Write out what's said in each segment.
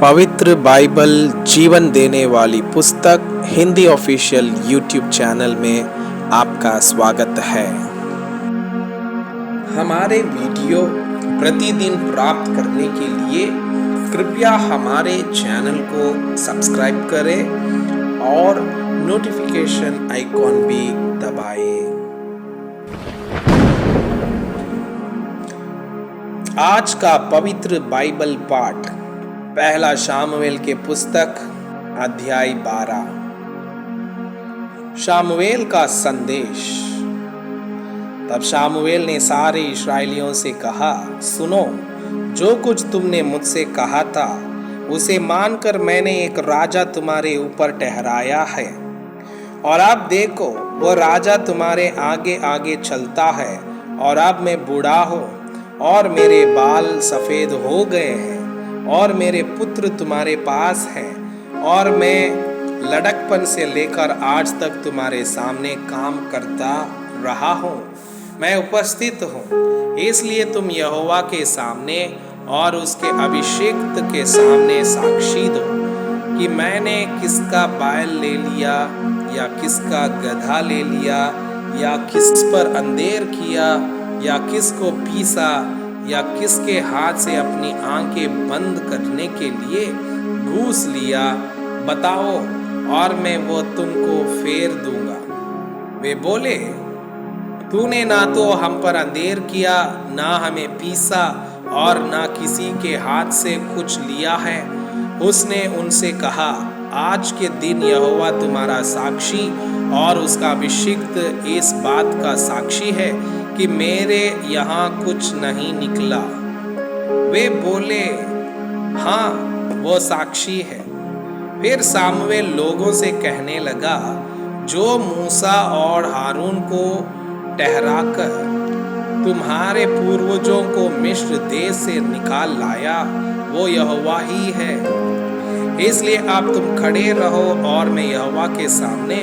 पवित्र बाइबल जीवन देने वाली पुस्तक हिंदी ऑफिशियल यूट्यूब चैनल में आपका स्वागत है। हमारे वीडियो प्रतिदिन प्राप्त करने के लिए कृपया हमारे चैनल को सब्सक्राइब करें और नोटिफिकेशन आइकॉन भी दबाएं। आज का पवित्र बाइबल पाठ पहला शामुएल के पुस्तक अध्याय 12। शामुएल का संदेश। तब शामुएल ने सारे इस्राएलियों से कहा, सुनो, जो कुछ तुमने मुझसे कहा था उसे मानकर मैंने एक राजा तुम्हारे ऊपर ठहराया है। और अब देखो, वो राजा तुम्हारे आगे आगे चलता है। और अब मैं बूढ़ा हूँ और मेरे बाल सफेद हो गए हैं और मेरे पुत्र तुम्हारे पास हैं और मैं लड़कपन से लेकर आज तक तुम्हारे सामने काम करता रहा हूँ। मैं उपस्थित हूँ, इसलिए तुम यहोवा के सामने और उसके अभिषेक्त के सामने साक्षी दो कि मैंने किसका बैल ले लिया या किसका गधा ले लिया या किस पर अंधेर किया या किसको पीसा या किसके हाथ से अपनी आंखें बंद करने के लिए घूस लिया, बताओ और मैं वो तुमको फेर दूंगा। वे बोले, तूने ना तो हम पर अंधेर किया, ना हमें पीसा और ना किसी के हाथ से कुछ लिया है। उसने उनसे कहा, आज के दिन यहोवा तुम्हारा साक्षी और उसका अभिषिक्त इस बात का साक्षी है कि मेरे यहाँ कुछ नहीं निकला। वे बोले, हाँ, वो साक्षी है। फिर सामुएल लोगों से कहने लगा, जो मूसा और हारून को ठहराकर तुम्हारे पूर्वजों को मिस्र देश से निकाल लाया, वो यहोवा ही है। इसलिए अब तुम खड़े रहो और मैं यहोवा के सामने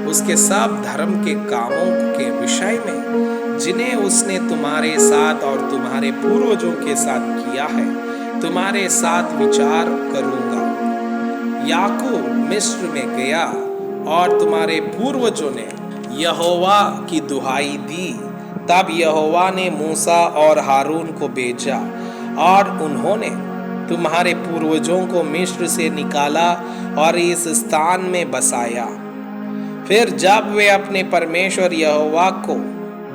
उसके सब धर्म के कामों के विषय में जिन्हें उसने तुम्हारे साथ और तुम्हारे पूर्वजों के साथ किया है, तुम्हारे साथ विचार करूंगा। याकूब मिस्र में गया और तुम्हारे पूर्वजों ने यहोवा की दुहाई दी। तब यहोवा ने मूसा और हारून को भेजा और उन्होंने तुम्हारे पूर्वजों को मिस्र से निकाला और इस स्थान में बसाया। फिर जब वे अपने परमेश्वर यहोवा को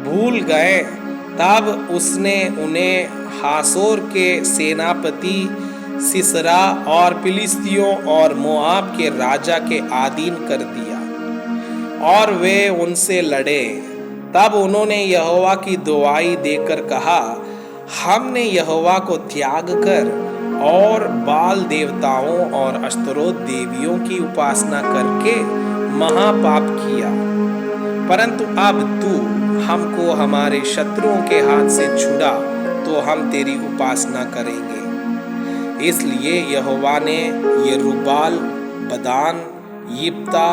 भूल गए, तब उसने उन्हें हासोर के सेनापति सिसरा और फिलिस्तियों और मोआब के राजा के अधीन कर दिया और वे उनसे लड़े। तब उन्होंने यहोवा की दुहाई देकर कहा, हमने यहोवा को त्याग कर और बाल देवताओं और अश्तरोत देवियों की उपासना करके महापाप किया। परंतु अब तू हमको हमारे शत्रुओं के हाथ से छुड़ा तो हम तेरी उपासना करेंगे। इसलिए यहोवा ने यरूब्बाल, बदान, यिप्ता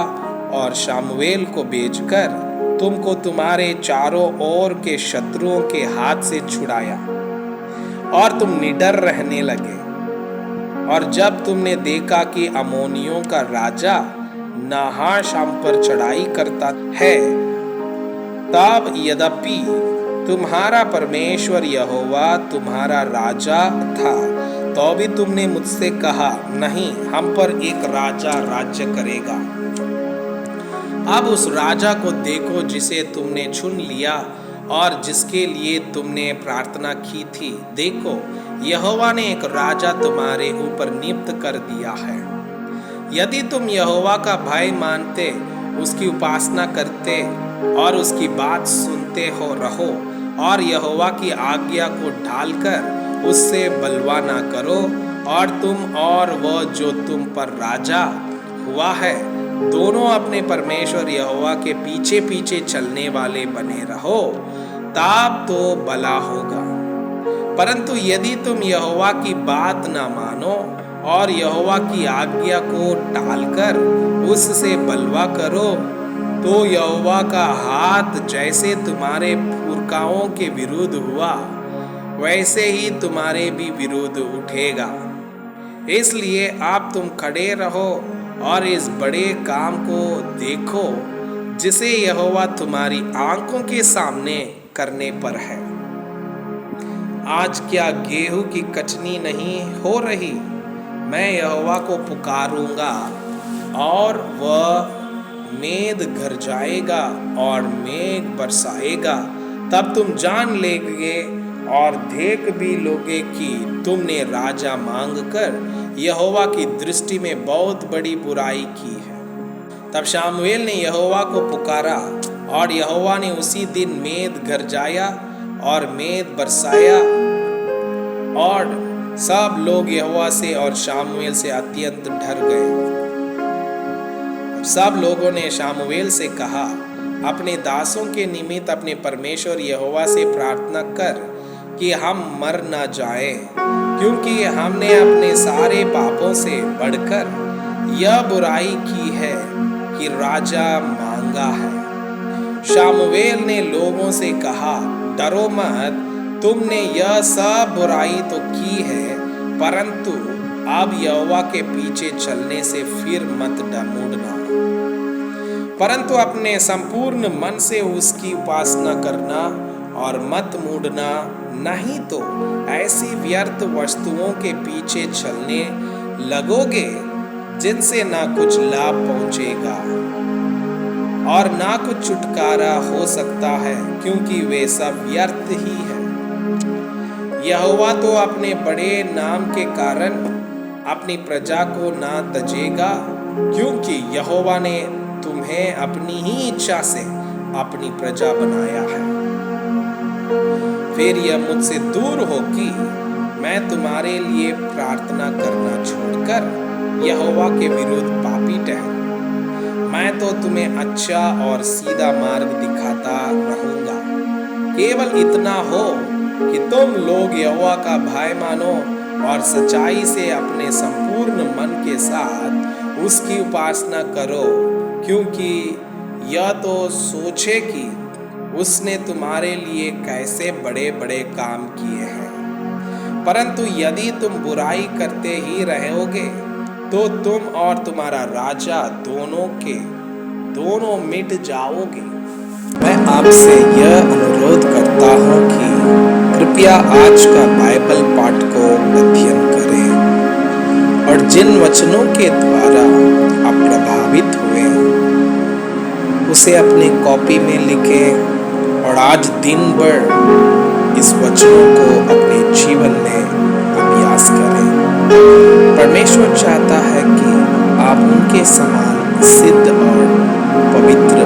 और शामुएल को भेजकर तुमको तुम्हारे चारों ओर के शत्रुओं के हाथ से छुड़ाया और तुम निडर रहने लगे। और जब तुमने देखा कि अमोनियों का राजा नाहाशाम पर चढ़ाई करता है, तब यद्यपि तुम्हारा परमेश्वर यहोवा तुम्हारा राजा था, तो भी तुमने मुझसे कहा, नहीं, हम पर एक राजा राज्य करेगा। अब उस राजा को देखो जिसे तुमने चुन लिया और जिसके लिए तुमने प्रार्थना की थी। देखो, यहोवा ने एक राजा तुम्हारे ऊपर नियुक्त कर दिया है। यदि तुम यहोवा का भय मानते, उसकी उपासना करते और उसकी बात सुनते हो रहो और यहोवा की आज्ञा को ढालकर उससे बलवा ना करो, और तुम और वह जो तुम पर राजा हुआ है दोनों अपने परमेश्वर यहोवा के पीछे पीछे चलने वाले बने रहो, तब तो भला होगा। परंतु यदि तुम यहोवा की बात ना मानो और यहोवा की आज्ञा को टालकर उससे बलवा करो, तो यहोवा का हाथ जैसे तुम्हारे पुरखाओं के विरुद्ध हुआ, वैसे ही तुम्हारे भी विरुद्ध उठेगा। इसलिए अब तुम खड़े रहो और इस बड़े काम को देखो जिसे यहोवा तुम्हारी आंखों के सामने करने पर है। आज क्या गेहूं की कटनी नहीं हो रही? मैं यहोवा को पुकारूंगा और वह मेघ गरजाएगा और मेघ बरसाएगा, तब तुम जान लेंगे और देख भी लोगे कि तुमने राजा मांगकर यहोवा की दृष्टि में बहुत बड़ी बुराई की है। तब शामुएल ने यहोवा को पुकारा और यहोवा ने उसी दिन मेघ गरजाया और मेघ बरसाया और सब लोग यहोवा से और शामुएल से अत्यंत डर गए। सब लोगों ने शामुएल से कहा, अपने दासों के निमित्त अपने परमेश्वर यहोवा से प्रार्थना कर कि हम मर न जाएं, क्योंकि हमने अपने सारे पापों से बढ़कर यह बुराई की है कि राजा मांगा है। शामुएल ने लोगों से कहा, डरो मत, तुमने यह सब बुराई तो की है, परंतु अब यहोवा के पीछे चलने से फिर मत मुड़ना, परंतु अपने संपूर्ण मन से उसकी उपासना करना और मत मुड़ना, नहीं तो ऐसी व्यर्थ वस्तुओं के पीछे चलने लगोगे जिनसे ना कुछ लाभ पहुंचेगा और ना कुछ छुटकारा हो सकता है, क्योंकि वे सब व्यर्थ ही है। यहोवा तो अपने बड़े नाम के कारण अपनी प्रजा को ना तजेगा, क्योंकि यहोवा ने तुम्हें अपनी ही इच्छा से अपनी प्रजा बनाया है। फिर यह मुझसे दूर हो कि मैं तुम्हारे लिए प्रार्थना करना छोड़कर यहोवा के विरुद्ध पापी ठहरूं। मैं तो तुम्हें अच्छा और सीधा मार्ग दिखाता रहूंगा। केवल इतना हो कि तुम लोग यहोवा का भय मानो और सच्चाई से अपने संपूर्ण मन के साथ उसकी उपासना करो, क्योंकि यह तो सोचे कि उसने तुम्हारे लिए कैसे बड़े बड़े काम किए हैं। परंतु यदि तुम बुराई करते ही रहोगे तो तुम और तुम्हारा राजा दोनों मिट जाओगे। मैं आपसे यह अनुरोध करता हूँ कि कृपया आज का बाइबल पाठ को अध्ययन करें और जिन वचनों के द्वारा आप प्रभावित हुए उसे अपने कॉपी में लिखें और आज दिन भर इस वचनों को अपने जीवन में अभ्यास करें। परमेश्वर चाहता है कि आप उनके समान सिद्ध और पवित्र